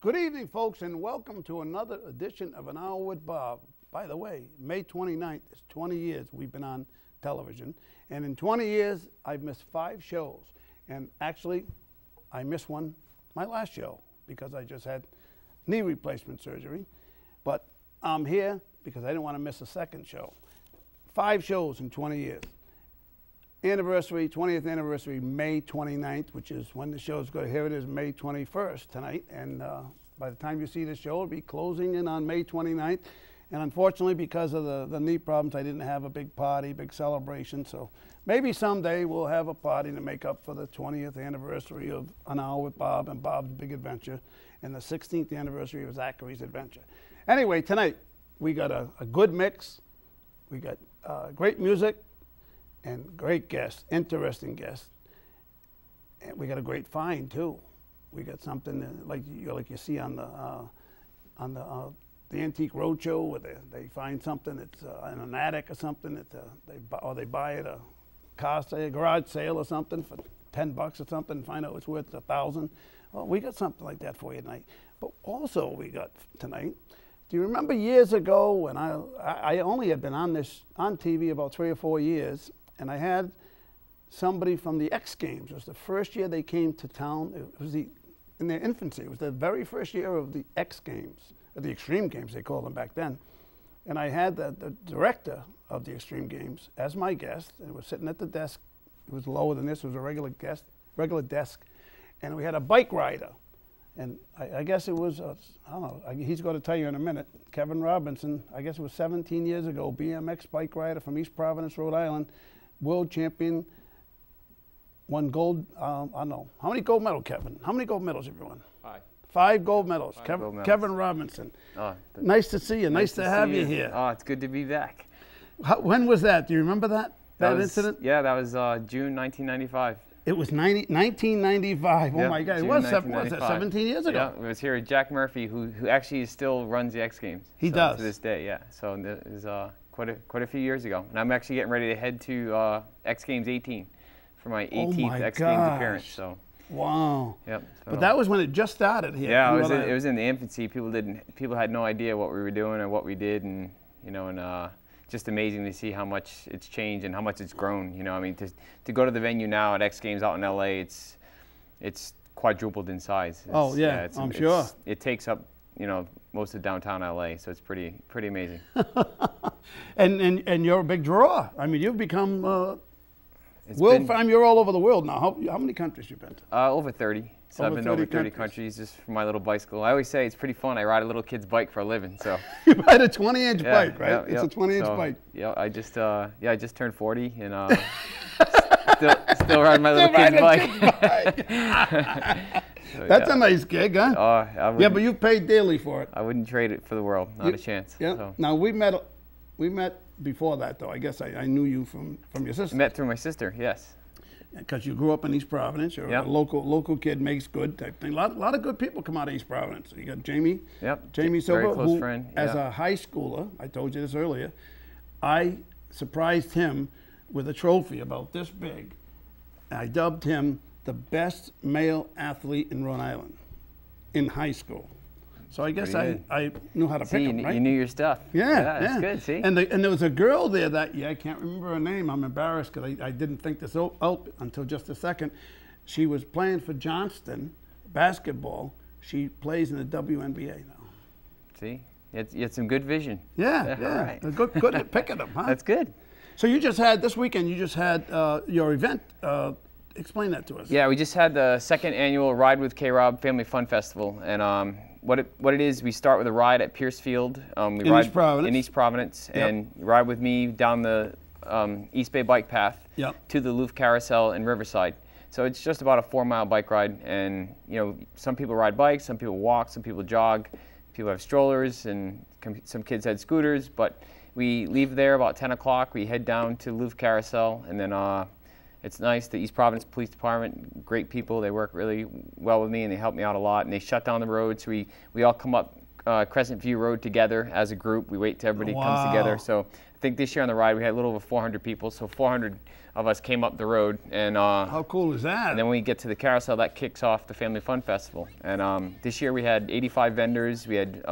Good evening, folks, and welcome to another edition of An Hour with Bob. By the way, May 29th is 20 years we've been on television, and in 20 years, I've missed 5 shows. And actually, I missed one, my last show, because I just had knee replacement surgery. But I'm here because I didn't want to miss a second show. 5 shows in 20 years. Anniversary, 20th anniversary, May 29th, which is when the show's going. Here it is, May 21st tonight. And by the time you see the show, it'll be closing in on May 29th. And unfortunately, because of the knee problems, I didn't have a big party, big celebration. So maybe someday we'll have a party to make up for the 20th anniversary of An Hour with Bob and Bob's Big Adventure, and the 16th anniversary of Zachary's Adventure. Anyway, tonight we got a good mix. We got great music and great guests, interesting guests. And we got a great find too. We got something like you see on the Antique Roadshow, where they find something that's in an attic or something that they buy at a car sale, garage sale or something for $10 or something, and find out it's worth $1,000. Well, we got something like that for you tonight. But also we got tonight. Do you remember years ago when I only had been on TV about 3 or 4 years, and I had somebody from the X Games. It was the first year they came to town. It was in their infancy. It was the very first year of the X Games, or the Extreme Games they called them back then. And I had the director of the Extreme Games as my guest, and was sitting at the desk. It was lower than this. It was a regular desk. And we had a bike rider. And I guess it was, I don't know, he's going to tell you in a minute, Kevin Robinson. I guess it was 17 years ago, BMX bike rider from East Providence, Rhode Island, world champion, won gold, I don't know. How many gold medals, Kevin? How many gold medals have you won? 5. 5 gold medals. Kevin Robinson. Oh, nice to see you. Nice to have you here. Oh, it's good to be back. When was that? Do you remember that incident? Yeah, that was June 1995. It was 1995. Oh, my God. It was 17 years ago. Yeah, it was here at Jack Murphy, who actually still runs the X Games. He does. To this day, yeah. So it was quite a few years ago. And I'm actually getting ready to head to X Games 18 for my 18th X Games appearance. So. Wow. Yep. So. But that was when it just started here. Yeah, it was in the infancy. People had no idea what we were doing or what we did, and just amazing to see how much it's changed and how much it's grown. I mean, to go to the venue now at X Games out in LA, it's quadrupled in size. I'm sure. It takes up most of downtown LA, so it's pretty amazing. and you're a big draw. I mean, you've become world fame. You're all over the world now. How many countries you've been to? Over 30. So I've been over 30 countries just for my little bicycle. I always say it's pretty fun. I ride a little kid's bike for a living. So you ride a 20-inch bike, right? It's a 20-inch bike. Yeah, I just turned 40 and still ride my little kid's bike. That's a nice gig, huh? Yeah, but you paid dearly for it. I wouldn't trade it for the world. Not a chance. Yeah. So. Now we met before that, though. I guess I knew you from your sister. Met through my sister. Yes. Because you grew up in East Providence, you're a local kid, makes good type thing. A lot of good people come out of East Providence. You got Jamie. Yep. Jamie Silver, very close who, friend. as a high schooler, I told you this earlier, I surprised him with a trophy about this big. I dubbed him the best male athlete in Rhode Island in high school. So I guess I knew how to pick him, right? You knew your stuff. Yeah, that's good, see? And there was a girl there that year, I can't remember her name, I'm embarrassed because I didn't think this out until just a second. She was playing for Johnston basketball. She plays in the WNBA now. See, you had some good vision. Yeah. Right. Good at picking them, huh? That's good. So this weekend, you just had your event. Explain that to us. Yeah, we just had the 2nd annual Ride with K-Rob Family Fun Festival, and what it is, we start with a ride at Pierce Field. In East Providence. And you ride with me down the East Bay bike path to the Louvre Carousel in Riverside. So it's just about a 4-mile bike ride, and some people ride bikes, some people walk, some people jog, people have strollers, and some kids had scooters. But we leave there about 10 o'clock. We head down to Louvre Carousel, and then it's nice. The East Providence Police Department, great people. They work really well with me, and they help me out a lot. And they shut down the road, so we all come up Crescent View Road together as a group. We wait till everybody comes together. So I think this year on the ride we had a little over 400 people. So 400 of us came up the road. And how cool is that? And then when we get to the carousel, that kicks off the Family Fun Festival. And this year we had 85 vendors. We had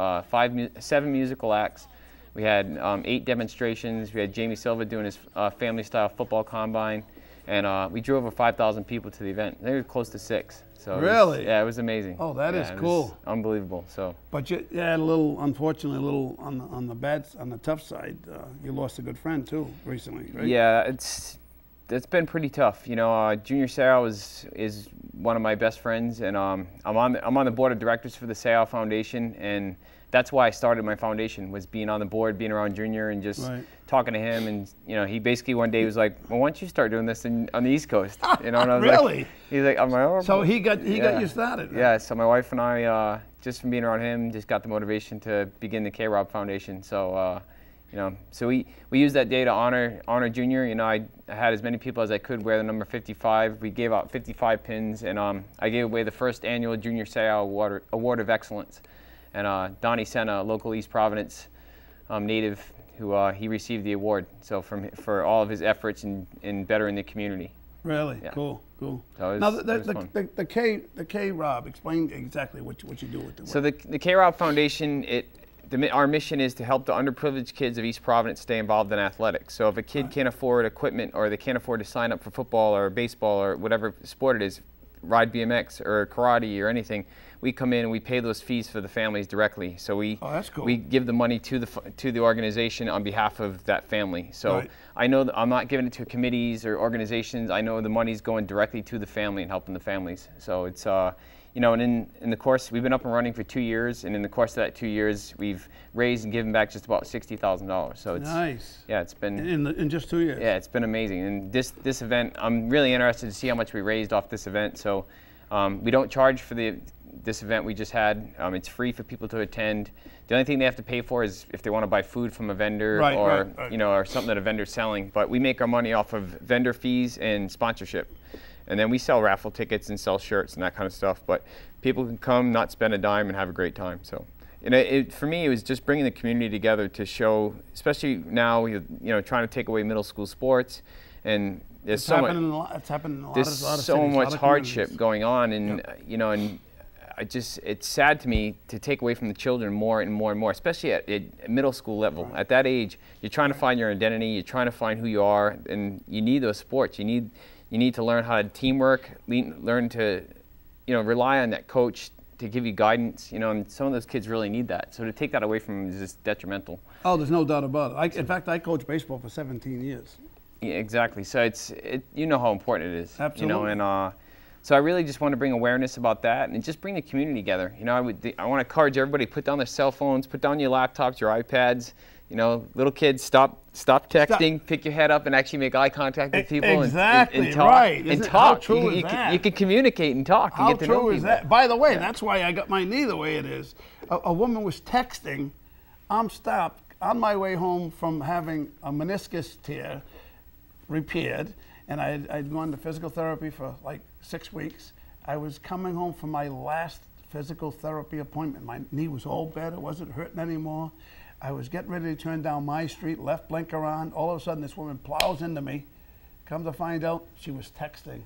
7 musical acts. We had 8 demonstrations. We had Jamie Silva doing his family-style football combine. And we drew over 5,000 people to the event. I think it was close to 6. So really? Yeah, it was amazing. Oh, that is cool. Unbelievable. So. But you had a little, unfortunately, a little on the tough side. You lost a good friend too recently, right? Yeah, it's been pretty tough. You know, Junior Seau is one of my best friends, and I'm on the board of directors for the Seau Foundation, and that's why I started my foundation, was being on the board, being around Junior, and just talking to him. And you know, he basically one day was like, "Well, why don't you start doing this on the East Coast?" You know, and I was really? like, he's like, "I'm like, oh." So he got you started. Right? Yeah. So my wife and I, just from being around him, just got the motivation to begin the K-Rob Foundation. So. You know, so we used that day to honor Junior. You know, I had as many people as I could wear the number 55. We gave out 55 pins, and I gave away the first annual Junior Seau Award of Excellence. And Donnie Senna, a local East Providence native, who he received the award. So for all of his efforts in bettering the community. Really? Yeah. Cool. So now the K-Rob, explain exactly what you do with it. So the K-Rob Foundation, our mission is to help the underprivileged kids of East Providence stay involved in athletics. So if a kid can't afford equipment, or they can't afford to sign up for football or baseball or whatever sport it is, ride BMX or karate or anything, we come in and we pay those fees for the families directly. So that's cool. we give the money to the organization on behalf of that family. So I know that I'm not giving it to committees or organizations. I know the money's going directly to the family and helping the families. So it's you know, and in the course, we've been up and running for 2 years, and in the course of that 2 years, we've raised and given back just about $60,000. So it's nice. Yeah, it's been in just 2 years. Yeah, it's been amazing. And this event, I'm really interested to see how much we raised off this event. So we don't charge for this event we just had. It's free for people to attend. The only thing they have to pay for is if they want to buy food from a vendor or you know, or something that a vendor's selling. But we make our money off of vendor fees and sponsorship. And then we sell raffle tickets and sell shirts and that kind of stuff. But people can come, not spend a dime, and have a great time. So, for me, it was just bringing the community together to show, especially now, you know, trying to take away middle school sports, and there's so much hardship going on, and you know, and it's sad to me to take away from the children more and more and more, especially at middle school level. At that age, you're trying to find your identity, you're trying to find who you are, and you need those sports. You need to learn how to teamwork, learn to, you know, rely on that coach to give you guidance, you know, and some of those kids really need that. So to take that away from them is just detrimental. Oh, there's no doubt about it. In fact, I coached baseball for 17 years. Yeah, exactly. So you know how important it is. Absolutely. You know, and so I really just want to bring awareness about that and just bring the community together. You know, I want to encourage everybody, put down their cell phones, put down your laptops, your iPads. You know, little kids, stop texting, pick your head up and actually make eye contact with people and talk. And talk. How true is that? You can communicate and talk and get to know people. How true is that? By the way, that's why I got my knee the way it is. A woman was texting. I'm stopped on my way home from having a meniscus tear repaired, and I'd gone to physical therapy for like 6 weeks. I was coming home from my last physical therapy appointment. My knee was all better. It wasn't hurting anymore. I was getting ready to turn down my street, left blinker on. All of a sudden, this woman plows into me. Come to find out, she was texting.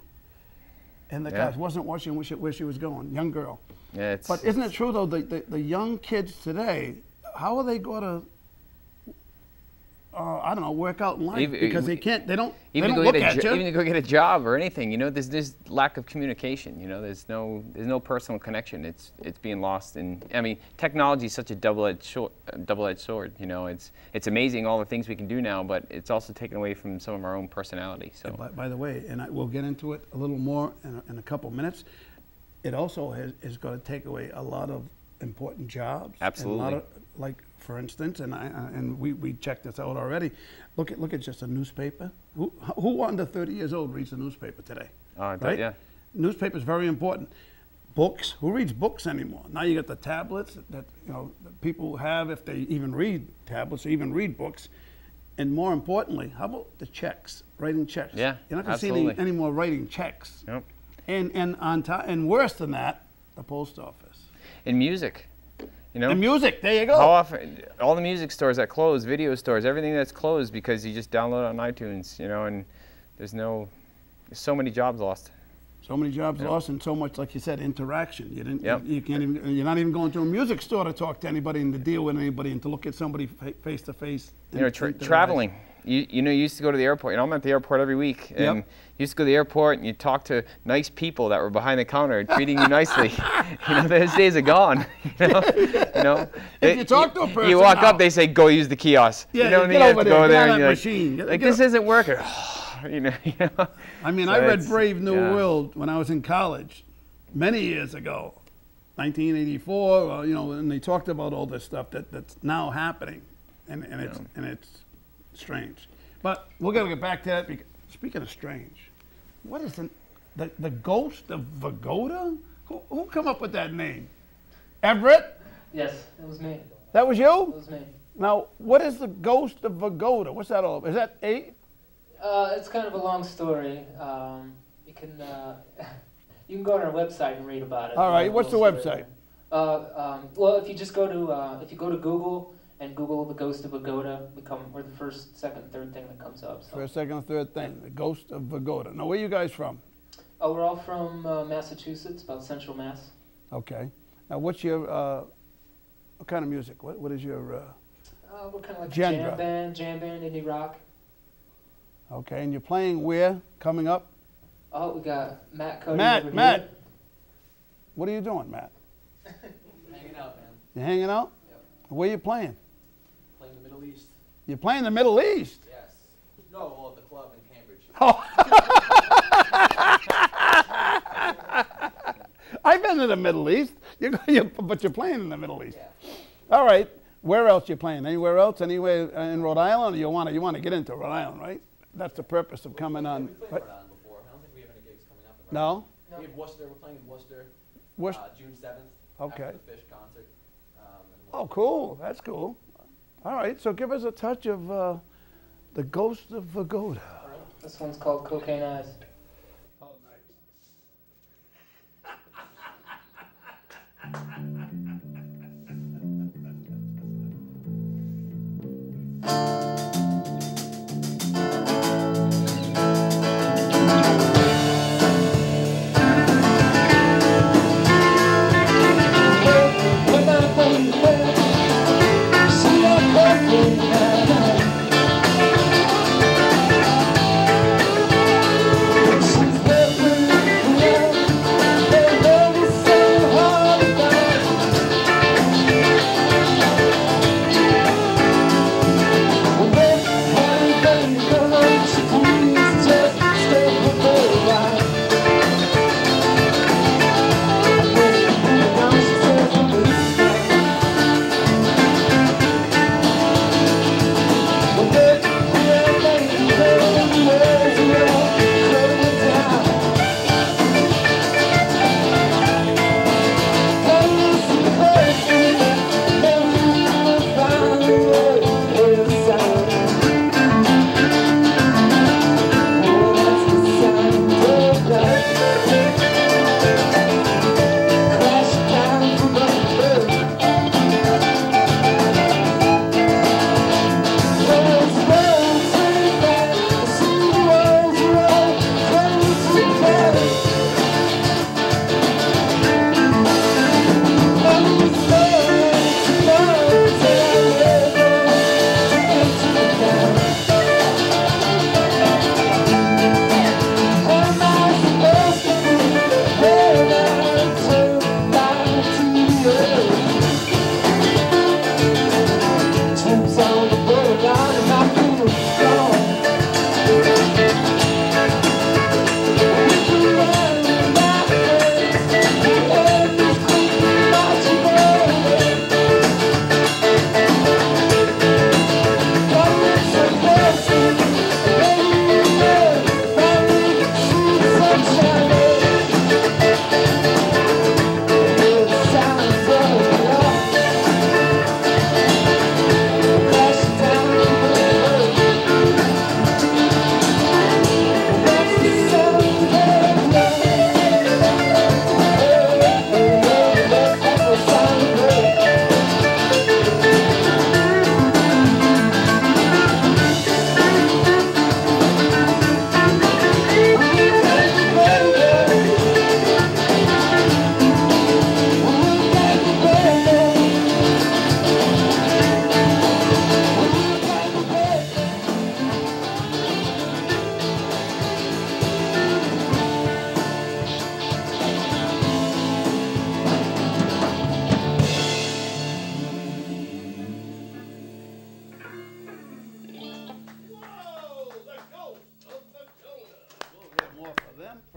And the guy wasn't watching where she was going, young girl. Yeah, but isn't it true, though, the young kids today, how are they going to, I don't know, work out in life? Because they don't look at you. Even to go get a job or anything, you know, there's lack of communication, you know, there's no personal connection. It's being lost. And I mean, technology is such a double-edged sword, you know. It's amazing all the things we can do now, but it's also taken away from some of our own personality. So by the way, and we'll get into it a little more in a couple minutes, it also is going to take away a lot of important jobs. Absolutely. And a lot of, like, for instance, and we checked this out already. Look at just a newspaper. Who under 30 years old reads a newspaper today? Right? Yeah. Newspaper is very important. Books. Who reads books anymore? Now you got the tablets that you know that people have, if they even read tablets or even read books. And more importantly, how about the checks? Writing checks. Yeah. You're not going to see any more writing checks. Yep. And worse than that, the post office. In music. You know? The music, there you go. How often, all the music stores that close, video stores, everything that's closed because you just download it on iTunes, you know, and there's so many jobs lost. So many jobs lost, and so much, like you said, interaction. You didn't. Yep. You can't even. You're not even going to a music store to talk to anybody and to deal with anybody and to look at somebody face to face. You know, traveling. You know, you used to go to the airport. You know, I'm at the airport every week, and you used to go to the airport and you talk to nice people that were behind the counter treating you nicely. You know, those days are gone. You know, if you talk to a person, you walk up, they say, "Go use the kiosk." Yeah, you know, and get you have over to there, go there, get on and that you're machine. like this isn't working. You know. I mean, so I read Brave New World when I was in college, many years ago, 1984. You know, and they talked about all this stuff that's now happening, and it's strange. But we're gonna get back to that. Because, speaking of strange, what is the ghost of Vigoda? Who come up with that name? Everett? Yes, it was me. That was you? It was me. Now, what is the ghost of Vigoda? What's that all about? Is that It's kind of a long story. You can you can go on our website and read about it. All right, what's the website? Well, if you just go to Google and Google the ghost of Vigoda, we're the first, second, third thing that comes up. So. First, second, third thing, the ghost of Vigoda. Now, where are you guys from? Oh, we're all from Massachusetts, about Central Mass. Okay. Now, what's your what kind of music? What is your we're kind of like genre? a jam band, indie rock. Okay, and you're playing where coming up? Oh, we got Matt Cody. Matt. What are you doing, Matt? Hanging out, man. You hanging out? Yep. Where you playing? Playing the Middle East. You're playing the Middle East? Yes. No, well, at the club in Cambridge. Oh. I've been to the Middle East, but you're playing in the Middle East. Yeah. All right. Where else you playing? Anywhere else? Anywhere in Rhode Island? Or you want to get into Rhode Island, right? That's the purpose of coming on. We played Rhode Island before. I don't think we have any gigs coming up in Rhode No? Island. We have Worcester. We're playing in Worcester. June 7th. Okay. After the Fish concert. Oh, cool. That's cool. All right. So give us a touch of the ghost of Vigoda. All right. This one's called Cocaine Eyes. Oh,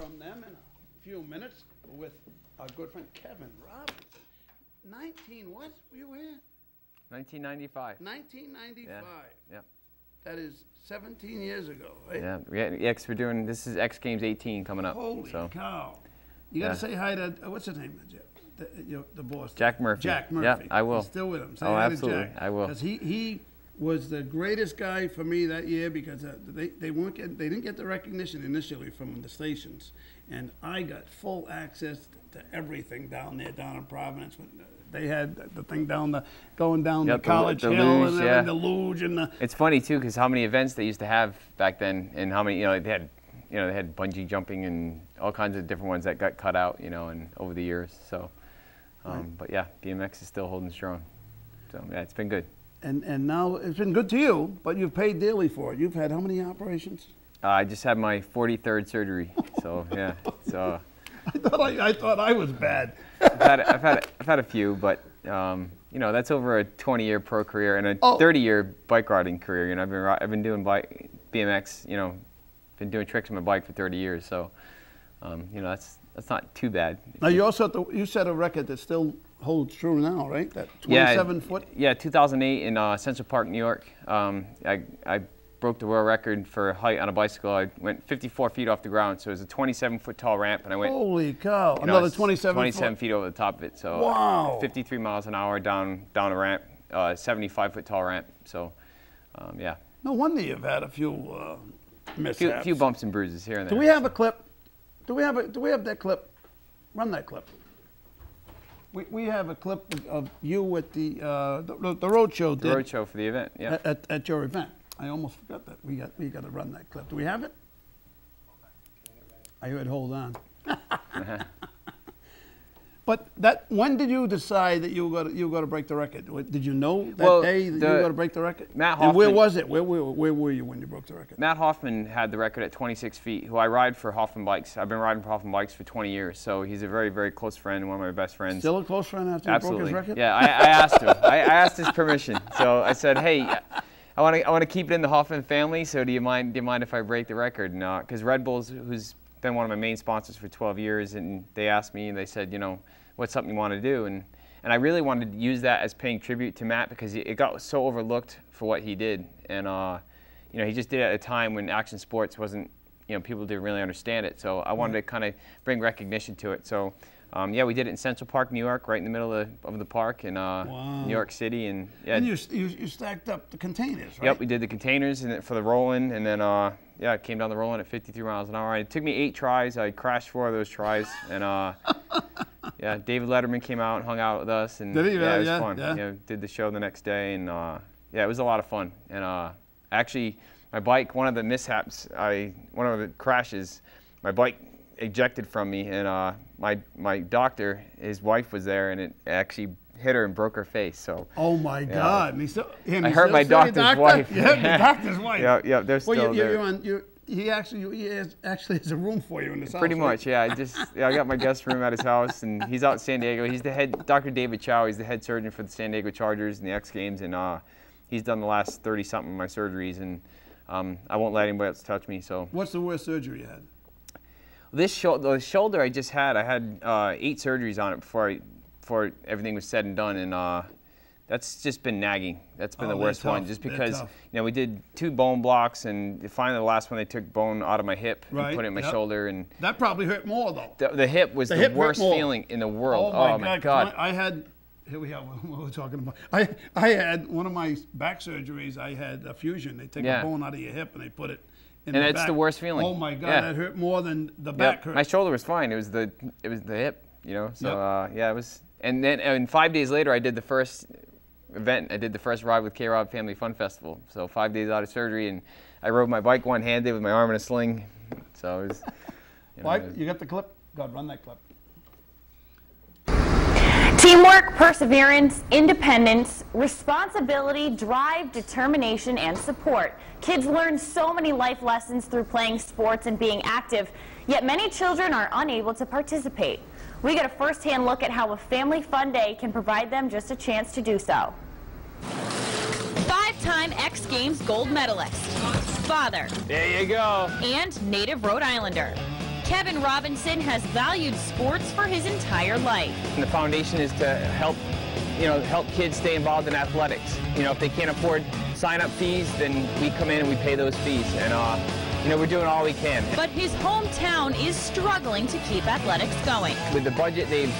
from them in a few minutes with our good friend Kevin Robinson. What? You were here? 1995. 1995. Yeah. That is 17 years ago, right? Yeah, 'cause we're doing, this is X Games 18 coming up. Holy cow. You got to say hi to, what's his name, the boss? Jack Murphy. Jack Murphy. Yeah, I will. He's still with him. Say Oh, hi absolutely. to Jack. I will. Because he was the greatest guy for me that year because they didn't get the recognition initially from the stations. And I got full access to everything down there, down in Providence. They had the thing going down the College Hill luge, and the luge and the. It's funny too, because how many events they used to have back then, and how many, they had bungee jumping and all kinds of different ones that got cut out, and over the years. So, but yeah, BMX is still holding strong. So yeah, it's been good. And now it's been good to you, but you've paid dearly for it. You've had how many operations? I just had my 43rd surgery. So yeah, so. I thought I was bad. I've had a few, but that's over a 20-year pro career and a 30-year bike riding career. I've been doing BMX. Been doing tricks on my bike for 30 years. So, that's not too bad. Now you also you set a record that still holds true now, right? That 27 foot. Yeah, 2008 in Central Park, New York. I broke the world record for height on a bicycle. I went 54 feet off the ground, so it was a 27-foot tall ramp, and I went. Holy cow! Another 27 feet over the top of it. So wow. 53 miles an hour down a ramp, 75-foot tall ramp. So, yeah. No wonder you've had a few mishaps. A few bumps and bruises here and there. Do we have a clip? Do we have that clip? Run that clip. We have a clip of you at the road show. The road show for the event. Yeah. At your event. I almost forgot that. We got to run that clip. Do we have it? I heard hold on. But when did you decide that you were going to break the record? Did you know that day that you were going to break the record? Matt Hoffman, and where was it? Where were you when you broke the record? Matt Hoffman had the record at 26 feet, who I ride for Hoffman Bikes. I've been riding for Hoffman Bikes for 20 years, so he's a very, very close friend, one of my best friends. Still a close friend after you broke his record? Yeah, I asked him. I asked his permission. So I said, hey, I want to keep it in the Hoffman family, so do you mind if I break the record? No, because Red Bull's, who's been one of my main sponsors for 12 years, and they asked me, and they said, what's something you want to do? And I really wanted to use that as paying tribute to Matt because it got so overlooked for what he did. And, he just did it at a time when action sports wasn't, people didn't really understand it. So I wanted to kind of bring recognition to it. So, yeah, we did it in Central Park, New York, right in the middle of the park in New York City. And, yeah. And you stacked up the containers, right? Yep, we did the containers for the roll-in, and then, yeah, it came down the roll-in at 53 miles an hour. And it took me 8 tries. I crashed 4 of those tries. And, yeah, David Letterman came out and hung out with us, and did he? Yeah, it was fun. Yeah. Did the show the next day, and yeah, it was a lot of fun. And actually, my bike, one of the mishaps, one of the crashes, my bike ejected from me, and my doctor, his wife was there, and it actually hit her and broke her face. So. Oh my God! I hurt my doctor's wife. You hurt the doctor's wife. Yeah, they're still there. He actually has a room for you in his house. Pretty much, yeah. I got my guest room at his house, and he's out in San Diego. He's the head, Dr. David Chow. He's the head surgeon for the San Diego Chargers and the X Games, and he's done the last 30-something of my surgeries, and I won't let anybody else touch me. So. What's the worst surgery you had? The shoulder I just had. I had 8 surgeries on it before everything was said and done, and that's just been nagging. That's been the worst one, just because we did 2 bone blocks, and finally the last one they took bone out of my hip and put it in my shoulher, and that probably hurt more though. The hip was the worst feeling in the world. Oh my God! I had. Here we have what we're talking about. I had one of my back surgeries. I had a fusion. They take a bone out of your hip and they put it in the back. And it's the worst feeling. Oh my God! That hurt more than the back hurt. My shoulder was fine. It was the hip. So yeah, it was. And then 5 days later, I did the first event. I did the first Ride with K-Rob Family Fun Festival. So 5 days out of surgery, and I rode my bike one-handed with my arm in a sling. So it was. You got the clip? Go ahead, run that clip. Teamwork, perseverance, independence, responsibility, drive, determination, and support. Kids learn so many life lessons through playing sports and being active, yet many children are unable to participate. We get a first-hand look at how a family fun day can provide them just a chance to do so. 5-time X Games gold medalist, father. There you go. And native Rhode Islander. Kevin Robinson has valued sports for his entire life. And the foundation is to help, help kids stay involved in athletics. If they can't afford sign-up fees, then we come in and we pay those fees. And we're doing all we can. But his hometown is struggling to keep athletics going. With the budget, they've,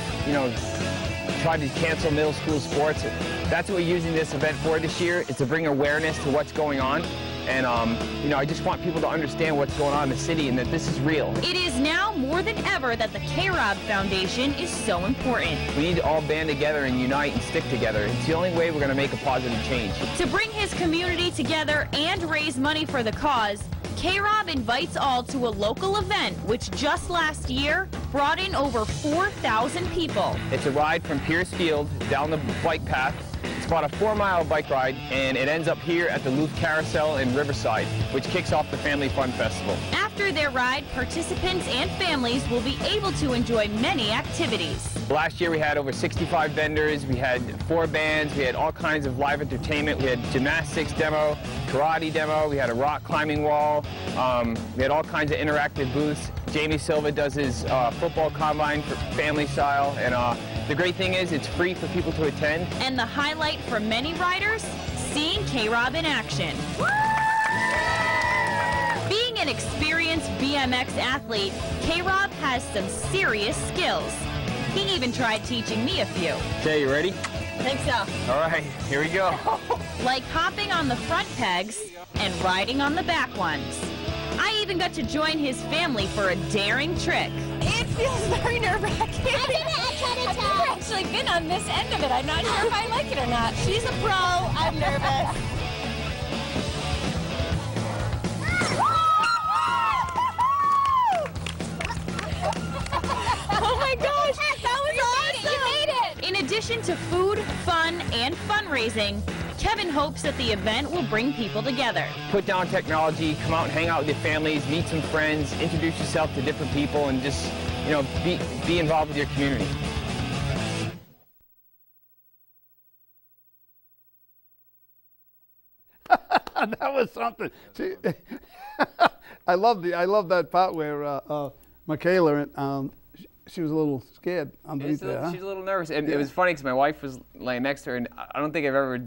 tried to cancel middle school sports. That's what we're using this event for this year, is to bring awareness to what's going on. And, I just want people to understand what's going on in the city and that this is real. It is now more than ever that the K-Rob Foundation is so important. We need to all band together and unite and stick together. It's the only way we're going to make a positive change. To bring his community together and raise money for the cause, K-Rob invites all to a local event, which just last year brought in over 4,000 people. It's a ride from Pierce Field down the bike path. It's about a 4-mile bike ride, and it ends up here at the Louvre Carousel in Riverside, which kicks off the Family Fun Festival. After their ride, participants and families will be able to enjoy many activities. Last year we had over 65 vendors, we had 4 bands, we had all kinds of live entertainment, we had gymnastics demo, karate demo, we had a rock climbing wall, we had all kinds of interactive booths. Jamie Silva does his football combine for family style, and the great thing is it's free for people to attend. And the highlight for many riders, seeing K-Rob in action. Being an experienced BMX athlete, K-Rob has some serious skills. He even tried teaching me a few. Okay, you ready? I think so. All right, here we go. Like hopping on the front pegs and riding on the back ones. I even got to join his family for a daring trick. It feels very nerve-wracking. I've never actually been on this end of it. I'm not sure if I like it or not. She's a pro. I'm nervous. Oh my gosh, that was awesome! You made it! In addition to food, fun, and fundraising, Kevin hopes that the event will bring people together. Put down technology, come out and hang out with your families, meet some friends, introduce yourself to different people, and just, be involved with your community. That was something. See, I love that part where Michaela, she was a little scared underneath there. She was a little nervous, and it was funny because my wife was laying next to her, and I don't think I've ever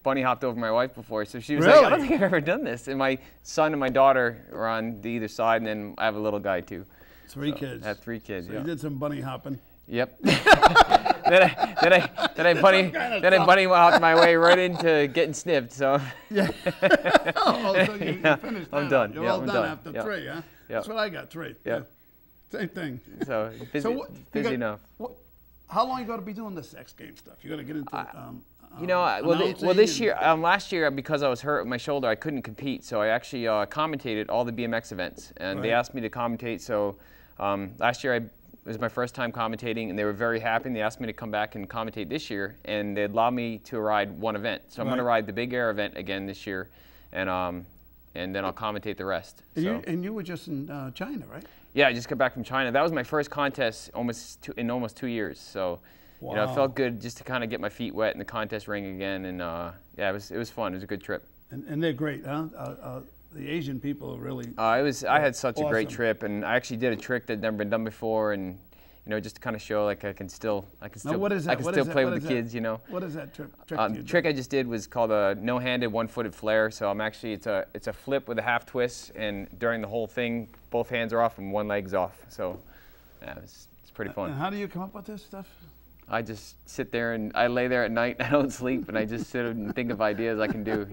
bunny hopped over my wife before, so she was like, I don't think I've ever done this. And my son and my daughter are on either side, and then I have a little guy too. 3 kids. I have 3 kids. So yeah. You did some bunny hopping. Yep. then I bunny hopped my way right into getting snipped. So. Yeah. So you finished. I'm done. You're all done after 3, huh? That's what I got. 3. Yeah. Same thing. So busy enough. How long you got to be doing this X Games stuff? You got to get into. This year, last year, because I was hurt with my shoulder, I couldn't compete. So I actually commentated all the BMX events, and they asked me to commentate. So last year, it was my first time commentating, and they were very happy. And they asked me to come back and commentate this year, and they allowed me to ride 1 event. So I'm going to ride the Big Air event again this year, and then I'll commentate the rest. And you were just in China, right? Yeah, I just got back from China. That was my first contest in almost 2 years. So. Wow. It felt good just to kind of get my feet wet in the contest ring again, and yeah, it was fun. It was a good trip. And they're great, huh? The Asian people are really. I had such a great trip, and I actually did a trick that had never been done before, and just to kind of show like I can still play with the kids. What is that trick? The trick I just did was called a no-handed one-footed flare. So it's a flip with a half twist, and during the whole thing, both hands are off and one leg's off. So yeah, it's pretty fun. And how do you come up with this stuff? I just sit there and I lay there at night. I don't sleep, and I just sit and think of ideas I can do.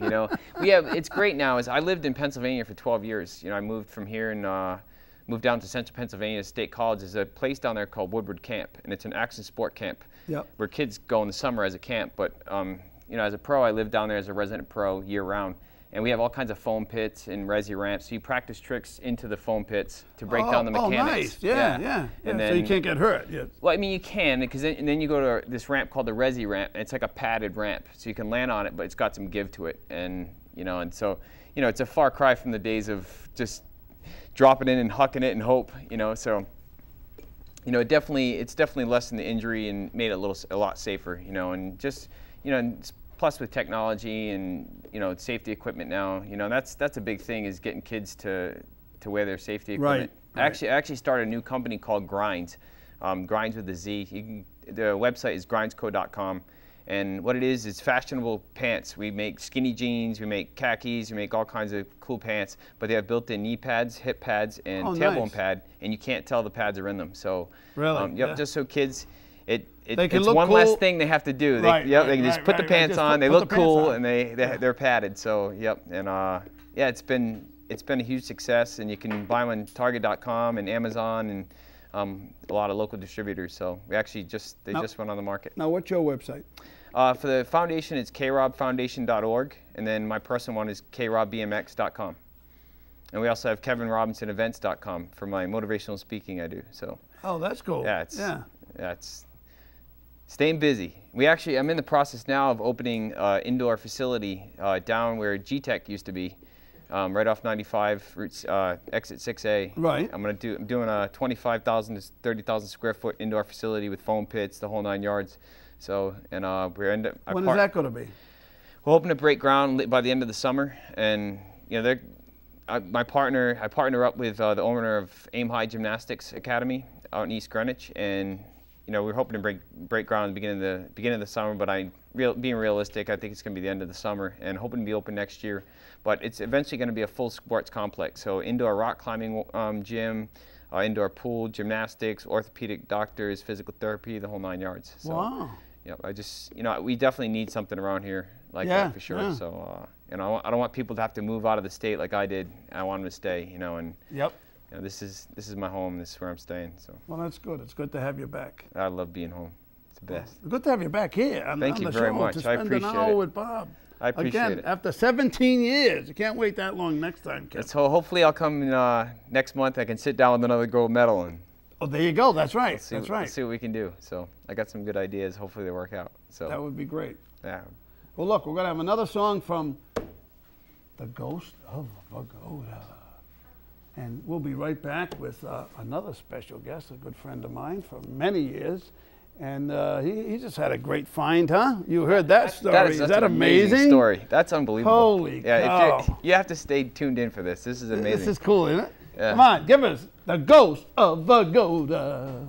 It's great now. I lived in Pennsylvania for 12 years. I moved from here and moved down to Central Pennsylvania State College. There's a place down there called Woodward Camp, and it's an action sport camp where kids go in the summer as a camp. But as a pro, I live down there as a resident pro year round. And we have all kinds of foam pits and resi ramps. So you practice tricks into the foam pits to break down the mechanics. Oh, nice. Yeah. And then, so you can't get hurt. Yeah. Well, I mean, you can, because then you go to this ramp called the resi ramp, and it's like a padded ramp. So you can land on it, but it's got some give to it. And, so it's a far cry from the days of just dropping in and hucking it and hope, So, it's definitely lessened the injury and made it a lot safer, and just, plus with technology and safety equipment now, that's a big thing, is getting kids to wear their safety equipment. I actually started a new company called Grinds. Grinds with a Z. The website is grindsco.com. And what it is fashionable pants. We make skinny jeans, we make khakis, we make all kinds of cool pants, but they have built-in knee pads, hip pads, and tailbone pad, and you can't tell the pads are in them. So, really? Yep, just so kids, it's cool. one less thing they have to do. They can just put the pants on, they look cool, and they're padded. So, yep, and yeah, it's been a huge success, and you can buy them on Target.com and Amazon and a lot of local distributors. So we actually just went on the market. Now, what's your website? For the foundation, it's krobfoundation.org, and then my personal one is krobbmx.com. And we also have kevinrobinsonevents.com for my motivational speaking I do. So. Oh, that's cool. Yeah, it's staying busy. I'm in the process now of opening an indoor facility down where G-Tech used to be, right off 95, routes, exit 6A. Right. I'm doing a 25,000 to 30,000 square foot indoor facility with foam pits, the whole 9 yards. So, and when is that going to be? We're hoping to break ground by the end of the summer, and I partner up with the owner of Aim High Gymnastics Academy out in East Greenwich, and we're hoping to break ground at the beginning of the summer. But being realistic, I think it's going to be the end of the summer, and hoping to be open next year. But it's eventually going to be a full sports complex, so indoor rock climbing gym, indoor pool, gymnastics, orthopedic doctors, physical therapy, the whole 9 yards. So, wow. We definitely need something around here like that for sure. Yeah. So, I don't want people to have to move out of the state like I did. I want them to stay, and yep. This is my home. This is where I'm staying. So. Well, that's good. It's good to have you back. I love being home. It's the best. Well, good to have you back here. Thank you very much. I appreciate it. Spend an hour with Bob. I appreciate it. After 17 years. You can't wait that long next time, kid. So hopefully I'll come next month. I can sit down with another gold medal. And oh, there you go. That's right. That's right. Let's see what we can do. So I got some good ideas. Hopefully they work out. So that would be great. Yeah. Well, look, we're going to have another song from The Ghost of Vigoda. And we'll be right back with another special guest, a good friend of mine for many years. And he just had a great find, huh? You heard that story. Is that amazing? Story. That's unbelievable. Holy cow. You have to stay tuned in for this. This is amazing. This is cool, isn't it? Yeah. Come on, give us The Ghost of Vigoda.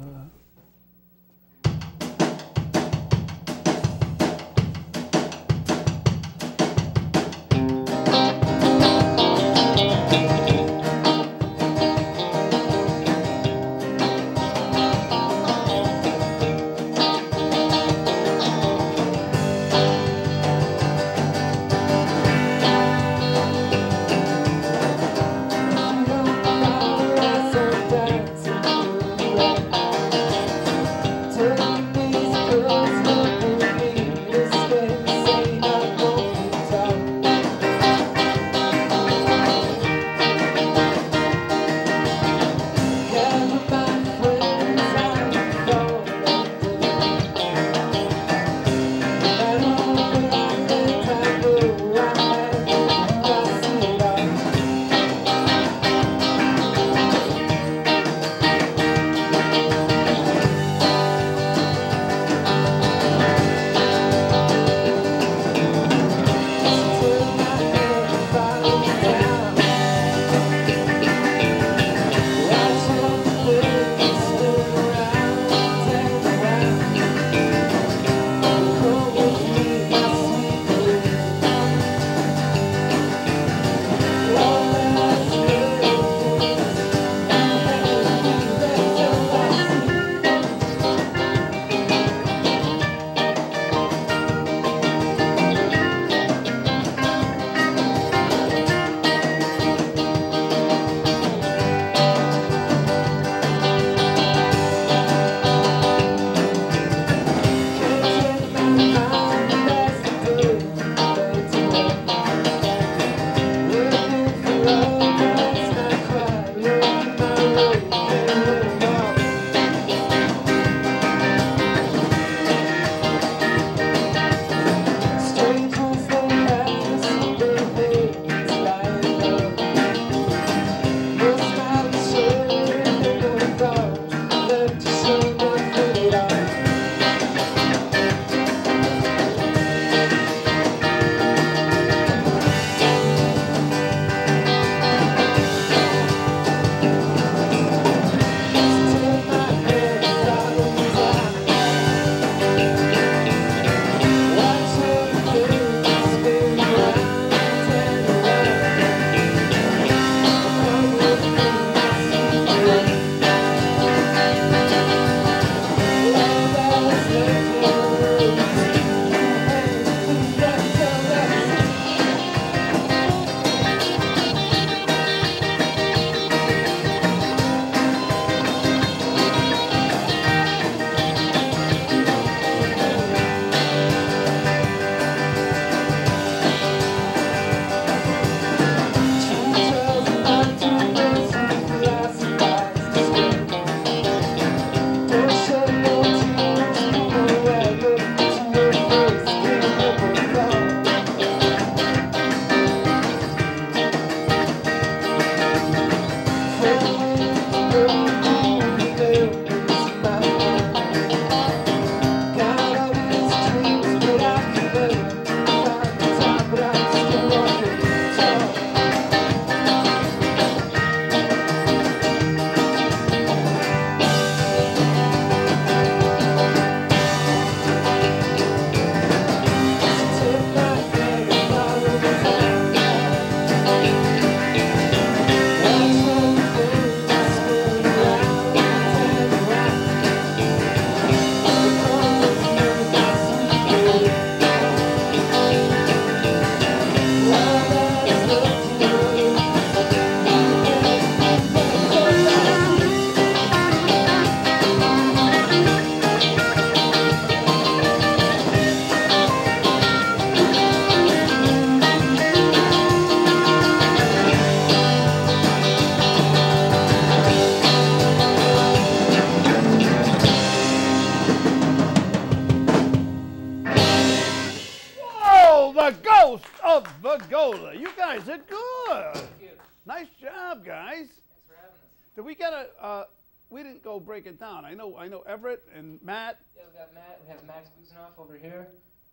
shoulder. You guys are good. Thank you. Nice job, guys. Thanks for having us. Did we get a? We didn't go break it down. I know Everett and Matt. Yeah, we got Matt. We have Max Buzanoff over here.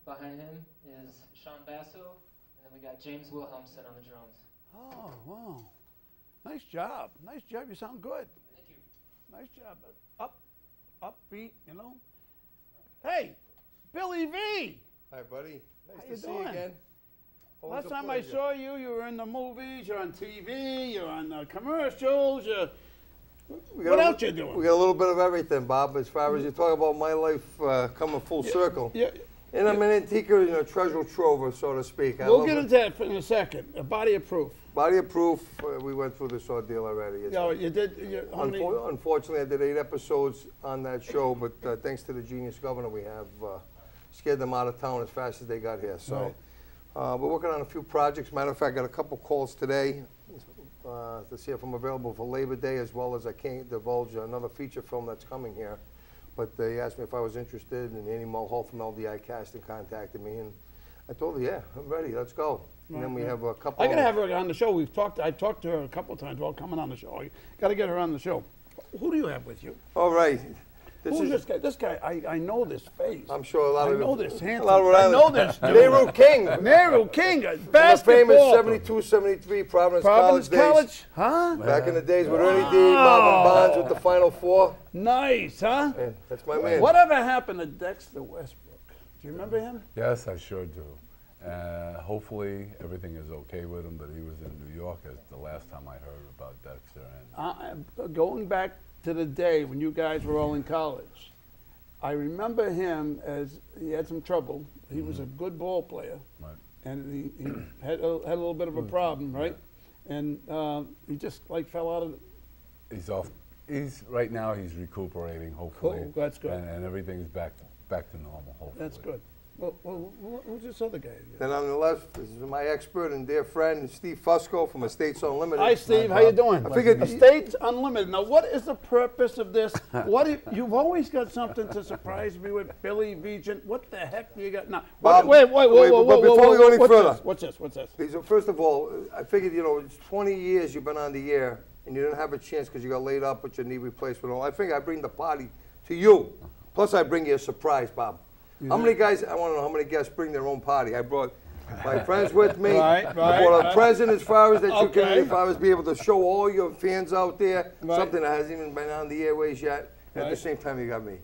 Behind him is Sean Basso, and then we got James Wilhelmson on the drums. Oh, wow. Nice job. Nice job. You sound good. Thank you. Nice job. Upbeat, you know. Hey, Billy V. Hi, buddy. Nice How to you see doing? you again. Always Last a time I pleasure. saw you, you were in the movies, you're on TV, you're on commercials, what else you doing? We got a little bit of everything, Bob, as far as you talk about my life coming full circle. Yeah. And I'm an antiquer, treasure trover, so to speak. We'll get into that in a second. A body of proof. Body of proof, we went through this ordeal already. You did. How many? Unfortunately, I did 8 episodes on that show, but thanks to the genius governor we have, scared them out of town as fast as they got here. So we're working on a few projects. Matter of fact, I got a couple calls today to see if I'm available for Labor Day, as well as I can't divulge another feature film that's coming here. But they asked me if I was interested, and Annie Mulhall from LDI Casting contacted me, and I told her, yeah, I'm ready, let's go. And then we have a couple. I gotta have her on the show. I talked to her a couple of times while coming on the show. I gotta get her on the show. Who do you have with you? All right. Who's this guy? This guy, I know this face. I'm sure a lot of I know this handsome. A lot of I know this dude. Nehru King. Nehru King, Famous basketball. 72, 73, Providence College days. Huh? Back in the days with Ernie D, Marvin Bonds with the Final Four. Nice, huh? Yeah, that's my man. Whatever happened to Dexter Westbrook? Do you remember him? Yes, I sure do. Hopefully everything is okay with him, but he was in New York as the last time I heard about Dexter. And going back to the day when you guys were all in college, I remember him as he had some trouble. He was a good ball player, right. And he had a little bit of a problem, right? And he just like fell out of it. He's off. Right now he's recuperating, hopefully. Cool, that's good. And everything's back to normal, hopefully. That's good. Well, who's this other guy? Then on the left, this is my expert and dear friend, Steve Fusco from Estates Unlimited. Hi, Steve. How you doing? I figured Estates Unlimited. Now, what is the purpose of this? You've always got something to surprise me with, Billy Vigent. What the heck do you got now? Bob, Wait, before we go any further. What's this? First of all, I figured, it's 20 years you've been on the air, and you didn't have a chance because you got laid up with your knee replacement. I figured I'd bring the party to you. Plus, I bring you a surprise, Bob. How many guys, I want to know how many guests bring their own party. I brought my friends with me. I brought a present as far as that you can, if I was be able to show all your fans out there something that hasn't even been on the airways yet. And at the same time, you got me.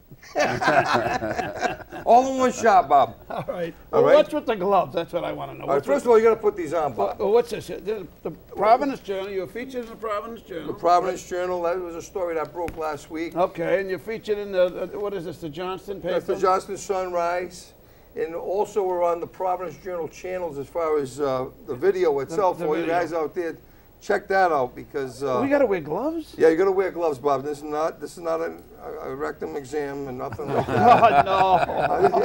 All in one shot, Bob. All right. Well, what's with the gloves? That's what I want to know. All right, first of all, you got to put these on, Bob. What's this? The Providence Journal. You're featured in the Providence Journal. The Providence Journal. That was a story that broke last week. Okay, and you're featured in the, what is this, the Johnston paper? That's the Johnston Sunrise. And also we're on the Providence Journal channels as far as the video itself. For you guys out there, check that out because we gotta wear gloves. Yeah, you gotta wear gloves, Bob. This is not a rectum exam and nothing like that. Oh, no.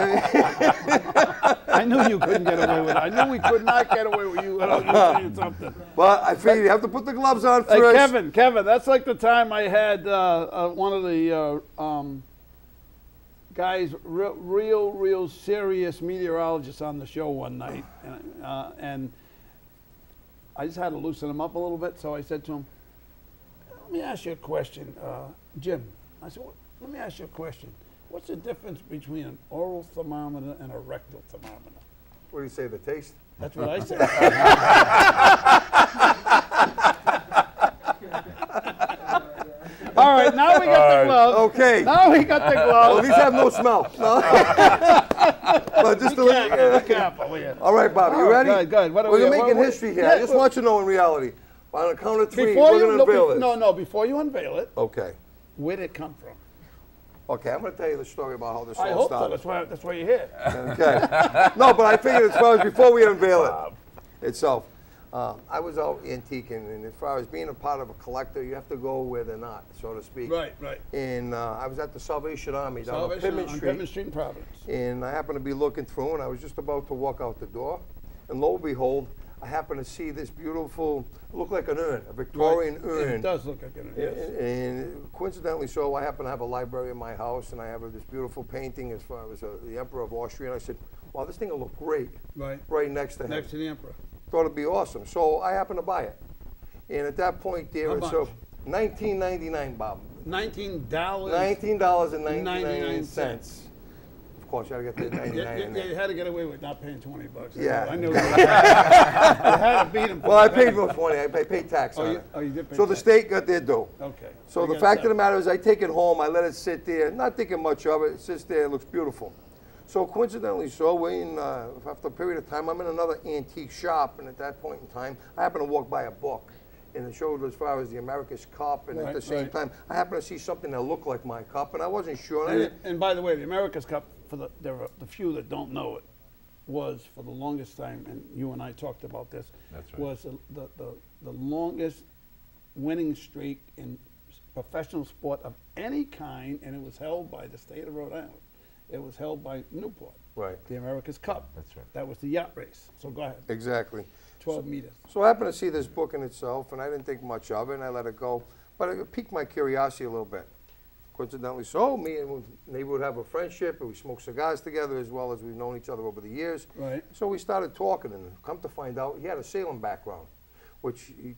I knew you couldn't get away with it. I knew we could not get away with you without you saying something. But I figured you have to put the gloves on first. Hey, Kevin, that's like the time I had one of the guys, real serious meteorologists on the show one night, and I just had to loosen him up a little bit, so I said to him, let me ask you a question, Jim. I said, let me ask you a question. What's the difference between an oral thermometer and a rectal thermometer? What do you say, the taste? That's what I said. All right, now we got the gloves. Okay. Now we got the gloves. Well, these have no smell. No. But just be careful. All right, Bob, you ready? Good. We're making history here. I just want you to know in reality. On the count of 3, we're going to unveil this. No, before you unveil it. Okay. Where did it come from? Okay, I'm going to tell you the story about how this all started. I hope so. That's why you're here. Okay. No, but I figured as far as before we unveil it itself. I was out antiquing, and as far as being a part of a collector, you have to go where they're not, so to speak. Right. And I was at the Salvation Army down on Pittman Street in Providence. And I happened to be looking through, and I was just about to walk out the door, and lo and behold, I happened to see this beautiful, looked like an urn, a Victorian urn. It does look like an urn, yes. And coincidentally so, I happen to have a library in my house, and I have this beautiful painting as far as the Emperor of Austria, and I said, wow, this thing will look great. Right. Right next to him. Next to the Emperor. Thought it'd be awesome. So I happened to buy it. And at that point there, it's $19.99, Bob. $19. $19.99. Of course, you had to get the 99 in there. You had to get away with not paying $20. Yeah. I knew that. You had to beat him. Well, I paid for 20. I paid tax on it. Oh, you did pay So the tax. state got their due. Okay. So the fact of the matter is I take it home, I let it sit there, not thinking much of it. It sits there, it looks beautiful. So coincidentally, after a period of time, I'm in another antique shop, and at that point in time, I happen to walk by a book. And it showed as far as the America's Cup, and at the same time, I happened to see something that looked like my cup, and I wasn't sure. And by the way, the America's Cup, there are the few that don't know it, was for the longest time, and you and I talked about this, was the longest winning streak in professional sport of any kind, and it was held by the state of Rhode Island. It was held by Newport. Right. The America's Cup. That's right. That was the yacht race. So go ahead. Exactly. 12 meters. So I happened to see this book in itself, and I didn't think much of it, and I let it go. But it piqued my curiosity a little bit. Coincidentally, so me and they would have a friendship, and we smoked cigars together as well as we've known each other over the years. Right. So we started talking, and come to find out, he had a sailing background, which he